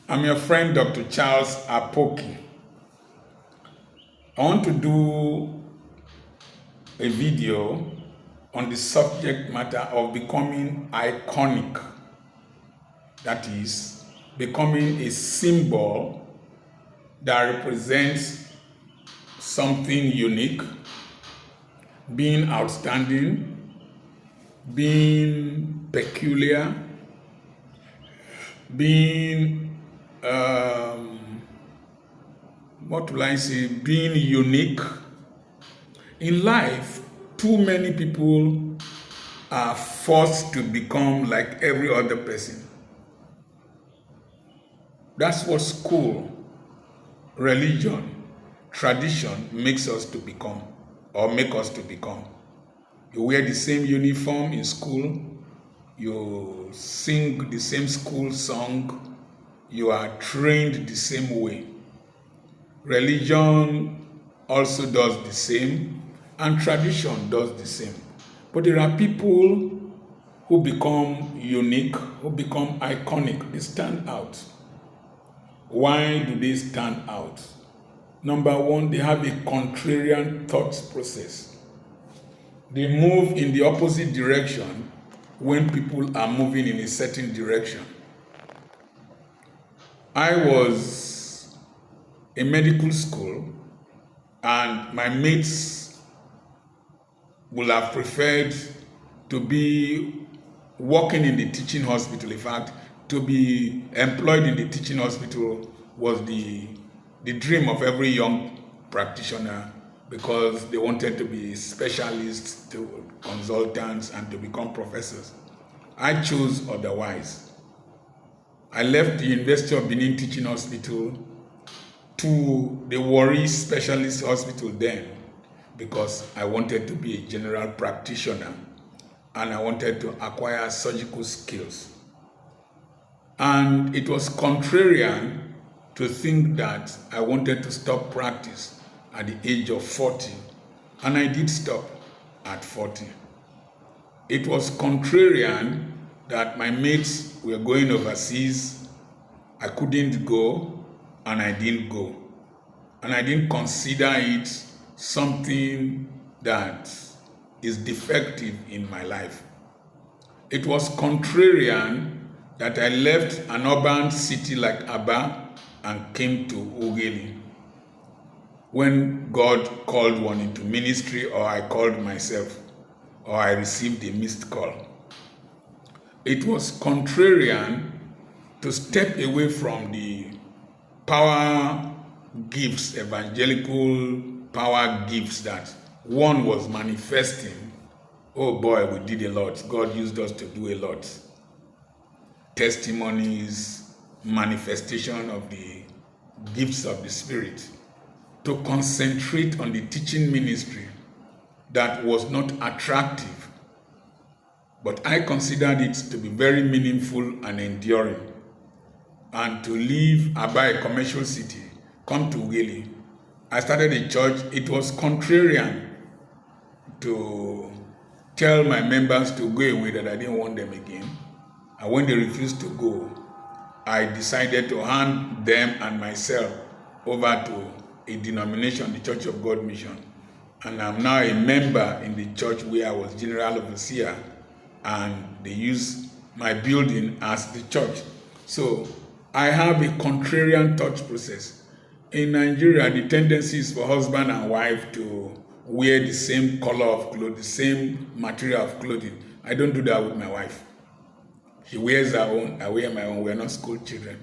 I'm your friend, Dr. Charles Apoki. I want to do a video on the subject matter of becoming iconic. That is, becoming a symbol that represents something unique, being outstanding, being peculiar, being being unique. In life, too many people are forced to become like every other person. That's what school, religion, tradition makes us to become, or make us to become. You wear the same uniform in school, you sing the same school song, you are trained the same way. Religion also does the same, and tradition does the same. But there are people who become unique, who become iconic. They stand out. Why do they stand out? Number one, they have a contrarian thought process. They move in the opposite direction when people are moving in a certain direction. I was in medical school, and my mates would have preferred to be working in the teaching hospital. In fact, to be employed in the teaching hospital was the dream of every young practitioner, because they wanted to be specialists, to consultants, and to become professors. I chose otherwise. I left the University of Benin Teaching Hospital to the Warri Specialist Hospital then, because I wanted to be a general practitioner and I wanted to acquire surgical skills. And it was contrarian to think that I wanted to stop practice at the age of 40, and I did stop at 40. It was contrarian that my mates were going overseas, I couldn't go, and I didn't go. And I didn't consider it something that is defective in my life. It was contrarian that I left an urban city like Aba and came to Ughelli. When God called one into ministry, or I called myself, or I received a missed call. It was contrarian to step away from the power gifts, evangelical power gifts that one was manifesting. Oh boy, we did a lot. God used us to do a lot. Testimonies, manifestation of the gifts of the Spirit. To concentrate on the teaching ministry that was not attractive, but I considered it to be very meaningful and enduring. And to leave Aba, a commercial city, come to Ughelli. I started a church. It was contrarian to tell my members to go away, that I didn't want them again. And when they refused to go, I decided to hand them and myself over to a denomination, the Church of God Mission. And I'm now a member in the church where I was general overseer, and they use my building as the church. So I have a contrarian thought process. In Nigeria, the tendency is for husband and wife to wear the same color of clothing, the same material of clothing. I don't do that with my wife. She wears her own, I wear my own. We're not school children.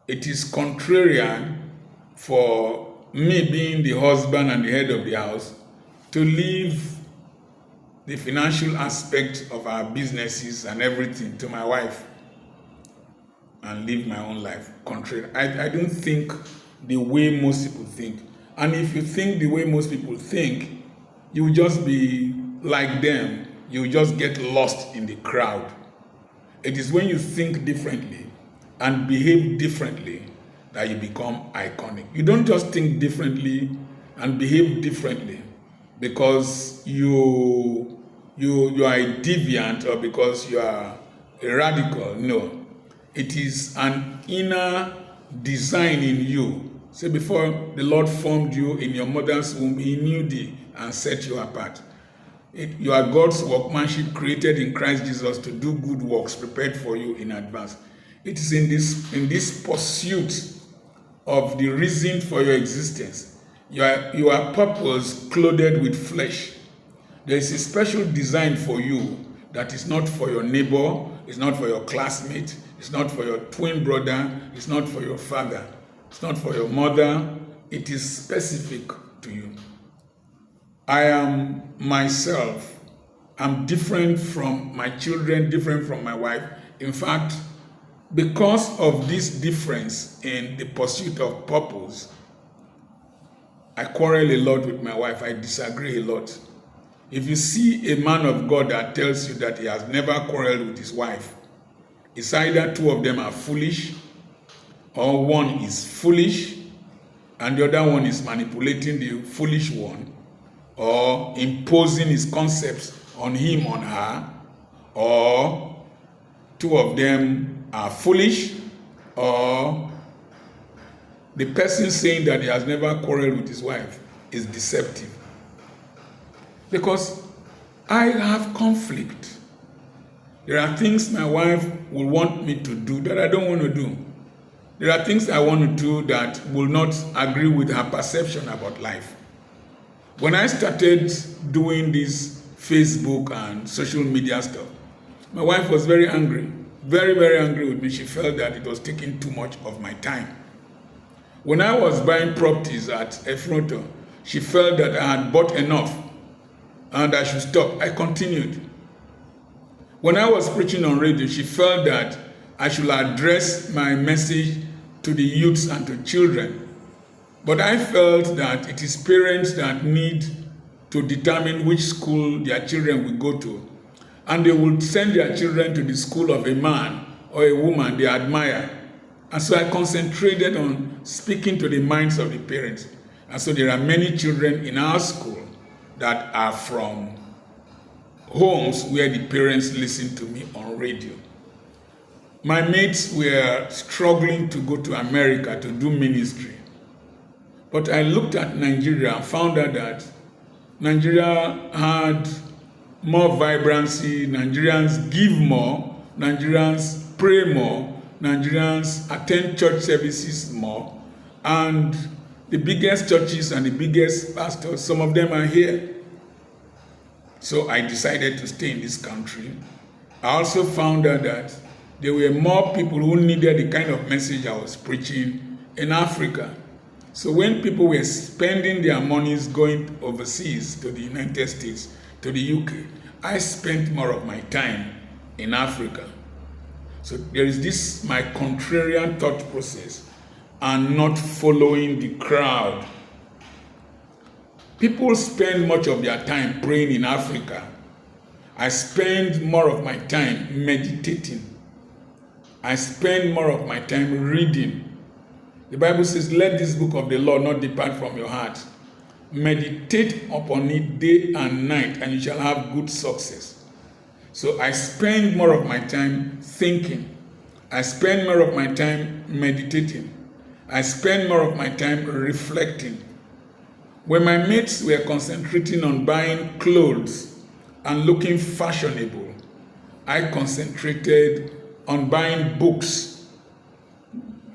It is contrarian for me, being the husband and the head of the house, to leave the financial aspect of our businesses and everything to my wife and live my own life. Contrary, I don't think the way most people think. And if you think the way most people think, you will just be like them. You will just get lost in the crowd. It is when you think differently and behave differently that you become iconic. You don't just think differently and behave differently because you are a deviant or because you are a radical. No. It is an inner design in you. Say, before the Lord formed you in your mother's womb, He knew thee and set you apart. You are God's workmanship, created in Christ Jesus to do good works prepared for you in advance. It is in this pursuit of the reason for your existence. You are purpose clothed with flesh. There is a special design for you that is not for your neighbor, it's not for your classmate, it's not for your twin brother, it's not for your father, it's not for your mother. It is specific to you. I am myself. I'm different from my children, different from my wife. In fact, because of this difference in the pursuit of purpose, I quarrel a lot with my wife. I disagree a lot. If you see a man of God that tells you that he has never quarreled with his wife, it's either two of them are foolish, or one is foolish, and the other one is manipulating the foolish one, or imposing his concepts on him, on her, or two of them are foolish, or the person saying that he has never quarreled with his wife is deceptive. Because I have conflict. There are things my wife will want me to do that I don't want to do. There are things I want to do that will not agree with her perception about life. When I started doing this Facebook and social media stuff, my wife was very angry, very, very angry with me. She felt that it was taking too much of my time. When I was buying properties at Efronto, she felt that I had bought enough and I should stop. I continued. When I was preaching on radio, she felt that I should address my message to the youths and to children. But I felt that it is parents that need to determine which school their children will go to. And they will send their children to the school of a man or a woman they admire. And so I concentrated on speaking to the minds of the parents. And so there are many children in our school that are from homes where the parents listen to me on radio. My mates were struggling to go to America to do ministry. But I looked at Nigeria and found out that Nigeria had more vibrancy, Nigerians give more, Nigerians pray more, Nigerians attend church services more, and the biggest churches and the biggest pastors, some of them are here. So I decided to stay in this country. I also found out that there were more people who needed the kind of message I was preaching in Africa. So when people were spending their monies going overseas to the United States, to the UK, I spent more of my time in Africa. So there is this, my contrarian thought process, and not following the crowd. People spend much of their time praying in Africa. I spend more of my time meditating. I spend more of my time reading. The Bible says, let this book of the law not depart from your heart. Meditate upon it day and night, and you shall have good success. So I spend more of my time thinking. I spend more of my time meditating. I spend more of my time reflecting. When my mates were concentrating on buying clothes and looking fashionable, I concentrated on buying books.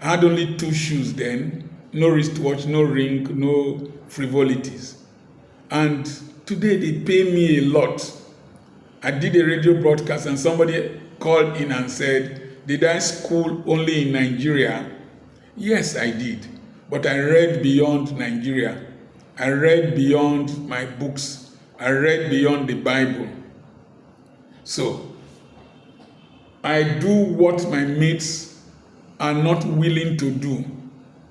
I had only 2 shoes then, no wristwatch, no ring, no frivolities. And today they pay me a lot. I did a radio broadcast and somebody called in and said, did I school only in Nigeria? Yes, I did. But I read beyond Nigeria. I read beyond my books. I read beyond the Bible. So, I do what my mates are not willing to do.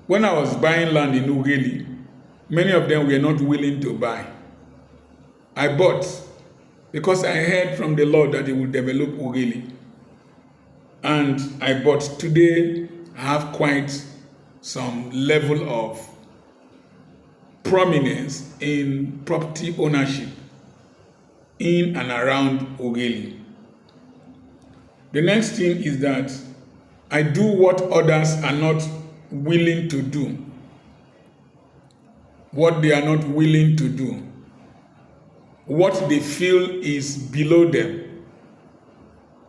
When I was buying land in Ugeli, many of them were not willing to buy. I bought because I heard from the Lord that He would develop Ugeli. And I bought. Today, I have quite some level of prominence in property ownership in and around Ugeli. The next thing is that I do what others are not willing to do. What they are not willing to do. What they feel is below them.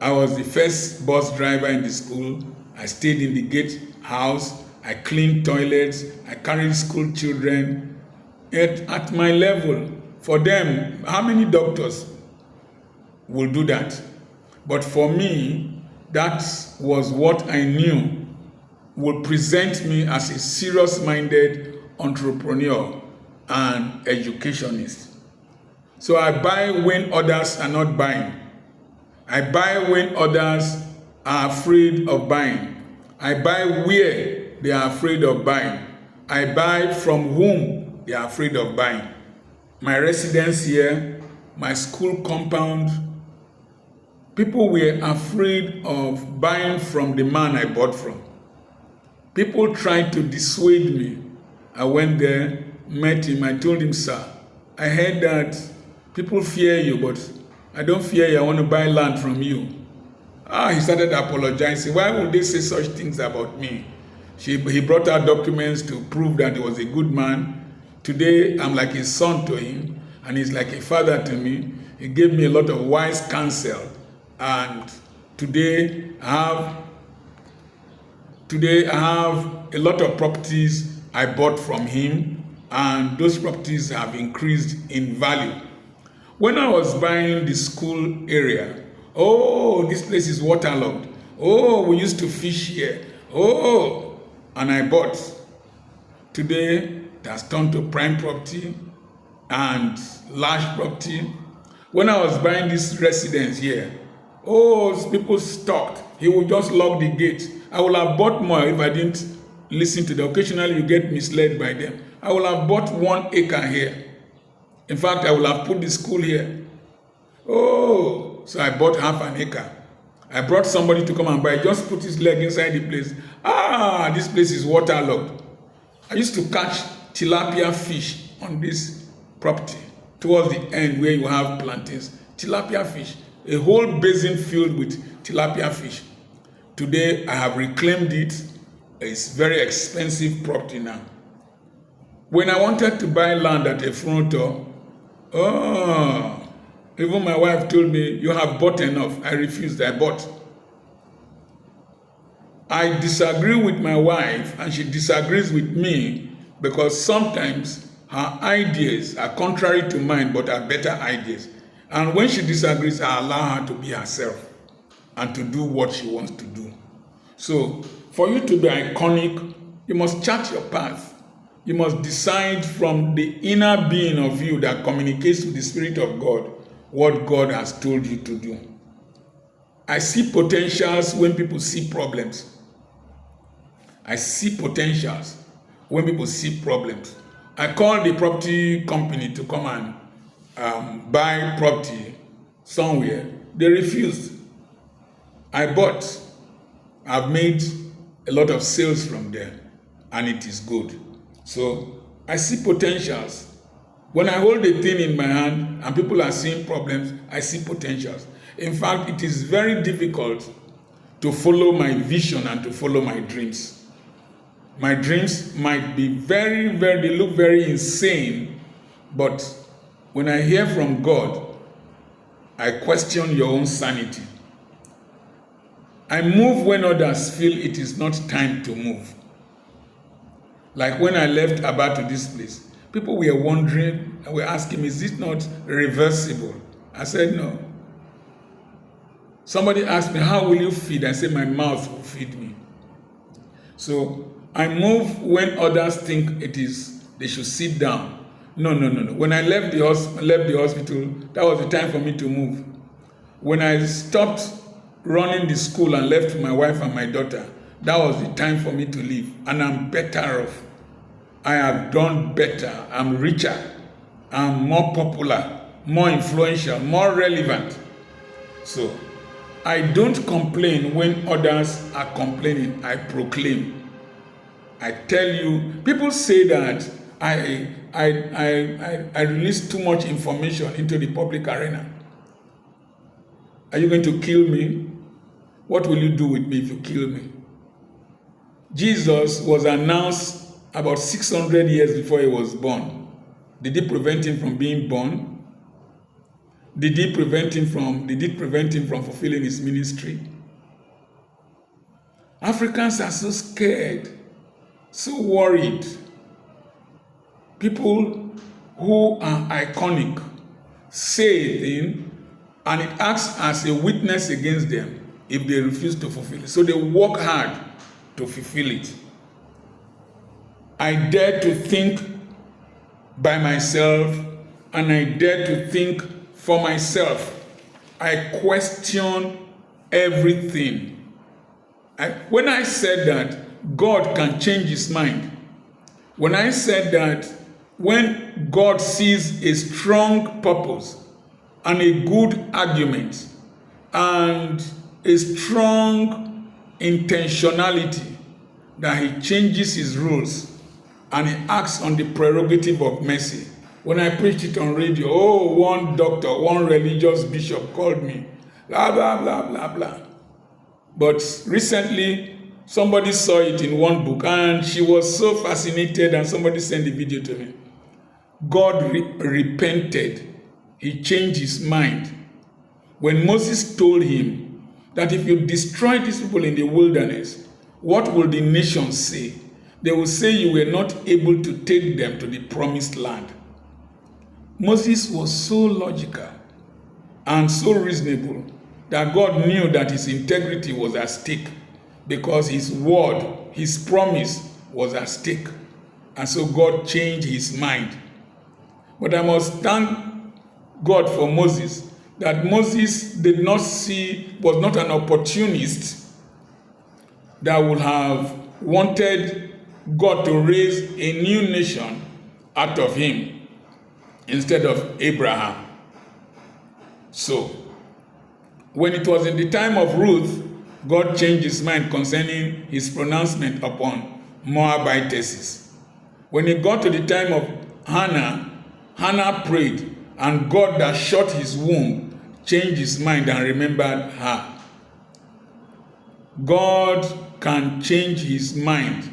I was the first bus driver in the school. I stayed in the gate house. I cleaned toilets. I carried school children. At my level, for them, how many doctors will do that? But for me, that was what I knew would present me as a serious-minded entrepreneur and educationist. So I buy when others are not buying. I buy when others are afraid of buying. I buy where they are afraid of buying. I buy from whom they are afraid of buying. My residence here, my school compound, people were afraid of buying from the man I bought from. People tried to dissuade me. I went there, met him, I told him, sir, I heard that people fear you, but I don't fear you, I want to buy land from you. He started apologizing. Why would they say such things about me? He brought out documents to prove that he was a good man. Today, I'm like a son to him, and he's like a father to me. He gave me a lot of wise counsel, and today I have a lot of properties I bought from him, and those properties have increased in value. When I was buying the school area, oh, this place is waterlogged. Oh, we used to fish here. Oh, and I bought. Today, it has turned to prime property and large property. When I was buying this residence here, oh, people stopped. He would just lock the gate. I would have bought more if I didn't listen to them. Occasionally, you get misled by them. I would have bought 1 acre here. In fact, I would have put the school here. Oh, so I bought half an acre. I brought somebody to come and buy. Just put his leg inside the place. This place is waterlogged. I used to catch tilapia fish on this property towards the end where you have plantains. Tilapia fish. A whole basin filled with tilapia fish. Today, I have reclaimed it. It's very expensive property now. When I wanted to buy land at a frontier, even my wife told me, you have bought enough. I refused, I bought. I disagree with my wife and she disagrees with me because sometimes her ideas are contrary to mine but are better ideas. And when she disagrees, I allow her to be herself and to do what she wants to do. So, for you to be iconic, you must chart your path. You must decide from the inner being of you that communicates with the Spirit of God what God has told you to do. I see potentials when people see problems. I see potentials when people see problems. I called the property company to come and buy property somewhere. They refused. I bought. I've made a lot of sales from there, and it is good. So I see potentials. When I hold a thing in my hand and people are seeing problems, I see potentials. In fact, it is very difficult to follow my vision and to follow my dreams. My dreams might be they look very insane, but when I hear from God, I question your own sanity. I move when others feel it is not time to move. Like when I left Aba to this place, people were wondering and were asking me, is it not reversible? I said, no. Somebody asked me, how will you feed? I said, my mouth will feed me. So I move when others think they should sit down. No. When I left the hospital, that was the time for me to move. When I stopped running the school and left my wife and my daughter, that was the time for me to leave. And I'm better off. I have done better. I'm richer. I'm more popular, more influential, more relevant. So, I don't complain when others are complaining. I proclaim. I tell you, people say that I release too much information into the public arena. Are you going to kill me? What will you do with me if you kill me? Jesus was announced about 600 years before he was born. Did it prevent him from being born? Did it prevent him from fulfilling his ministry? Africans are so scared, so worried. People who are iconic say a thing and it acts as a witness against them if they refuse to fulfill it. So they work hard to fulfill it. I dare to think by myself and I dare to think for myself. I question everything. When I said that God can change his mind, when I said that when God sees a strong purpose and a good argument and a strong intentionality, that he changes his rules and he acts on the prerogative of mercy. When I preached it on radio, one doctor, one religious bishop called me, blah, blah, blah, blah, blah. But recently, somebody saw it in one book and she was so fascinated and somebody sent the video to me. God repented. He changed his mind. When Moses told him that if you destroy these people in the wilderness, what will the nations say? They will say you were not able to take them to the promised land. Moses was so logical and so reasonable that God knew that his integrity was at stake because his word, his promise was at stake. And so God changed his mind. But I must thank God for Moses, that Moses was not an opportunist that would have wanted God to raise a new nation out of him instead of Abraham. So, when it was in the time of Ruth, God changed his mind concerning his pronouncement upon Moabitesses. When it got to the time of Hannah, Hannah prayed, and God that shut his womb changed his mind and remembered her. God can change his mind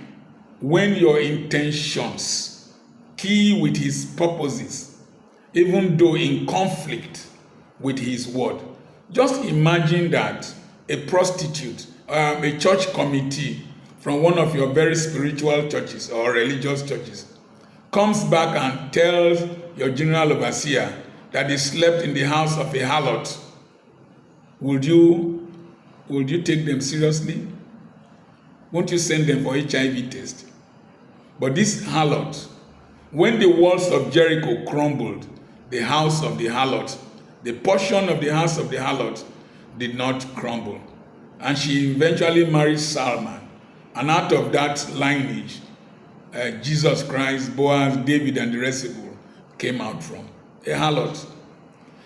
when your intentions key with his purposes, even though in conflict with his word. Just imagine that a prostitute, a church committee from one of your very spiritual churches or religious churches comes back and tells your general overseer that they slept in the house of a harlot. Would you take them seriously? Won't you send them for HIV test? But this harlot, when the walls of Jericho crumbled, the house of the harlot, the portion of the house of the harlot did not crumble. And she eventually married Salman. And out of that lineage, Jesus Christ, Boaz, David, and the rest of them came out from a harlot.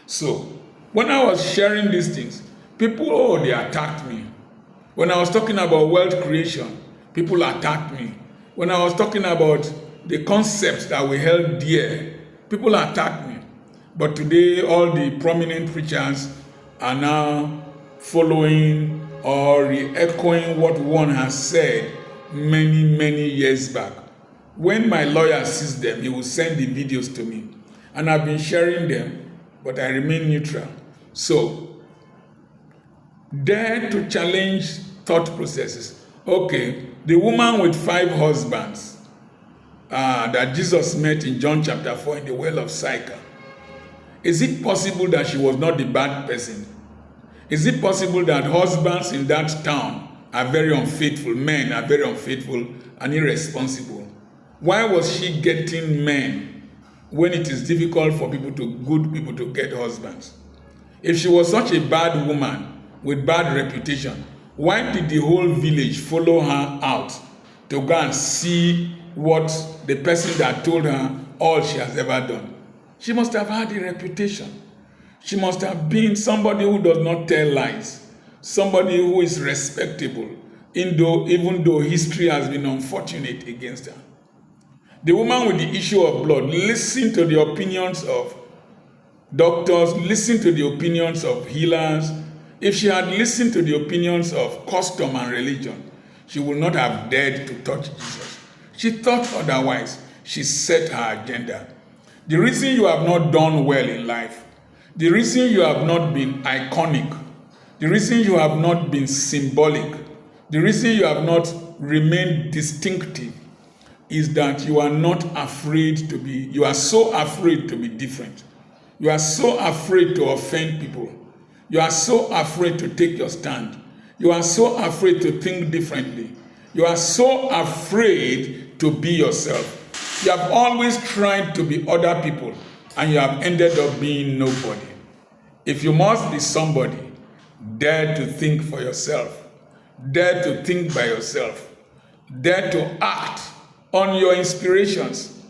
So, when I was sharing these things, people, they attacked me. When I was talking about wealth creation, people attacked me. When I was talking about the concepts that we held dear, people attacked me. But today, all the prominent preachers are now following or re-echoing what one has said many, many years back. When my lawyer sees them, he will send the videos to me. And I've been sharing them, but I remain neutral. So, dare to challenge thought processes. Okay, the woman with 5 husbands that Jesus met in John chapter 4 in the well of Sychar. Is it possible that she was not the bad person? Is it possible that husbands in that town are very unfaithful, men are very unfaithful and irresponsible? Why was she getting men when it is difficult for good people to get husbands? If she was such a bad woman with bad reputation, why did the whole village follow her out to go and see what the person that told her all she has ever done? She must have had a reputation. She must have been somebody who does not tell lies, somebody who is respectable, even though history has been unfortunate against her. The woman with the issue of blood listened to the opinions of doctors, listened to the opinions of healers. If she had listened to the opinions of custom and religion, she would not have dared to touch Jesus. She thought otherwise. She set her agenda. The reason you have not done well in life, the reason you have not been iconic, the reason you have not been symbolic, the reason you have not remained distinctive is that you are not afraid to be, you are so afraid to be different. You are so afraid to offend people. You are so afraid to take your stand. You are so afraid to think differently. You are so afraid to be yourself. You have always tried to be other people, and you have ended up being nobody. If you must be somebody, dare to think for yourself. Dare to think by yourself. Dare to act on your inspirations.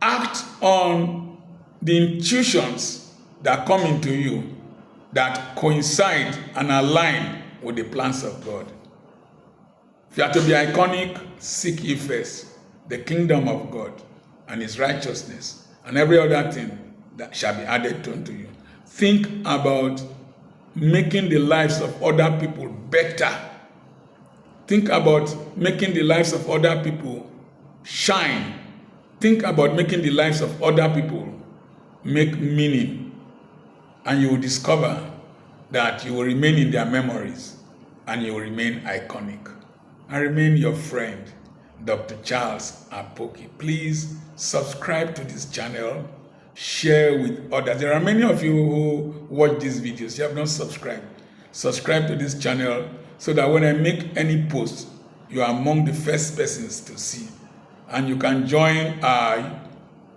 Act on the intuitions that come into you that coincide and align with the plans of God. If you are to be iconic, seek ye first the kingdom of God and his righteousness, and every other thing that shall be added unto you. Think about making the lives of other people better. Think about making the lives of other people shine. Think about making the lives of other people make meaning. And you will discover that you will remain in their memories and you will remain iconic. I remain your friend, Dr. Charles Apoki. Please subscribe to this channel, share with others. There are many of you who watch these videos. You have not subscribed. Subscribe to this channel so that when I make any post, you are among the first persons to see. And you can join our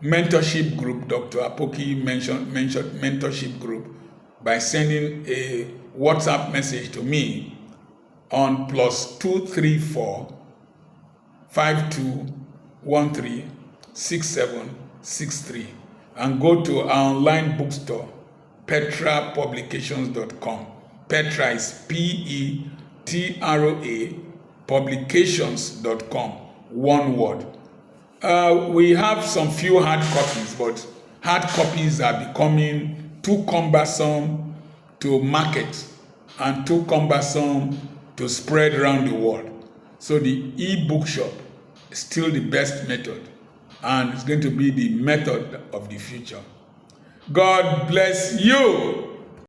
mentorship group, Dr. Apoki mentioned mentorship group, by sending a WhatsApp message to me on +234 5213 6763, and go to our online bookstore, petrapublications.com. Petra is Petra, publications.com, one word. We have some few hard copies, but hard copies are becoming too cumbersome to market and too cumbersome to spread around the world. So the e-book shop is still the best method, and it's going to be the method of the future. God bless you.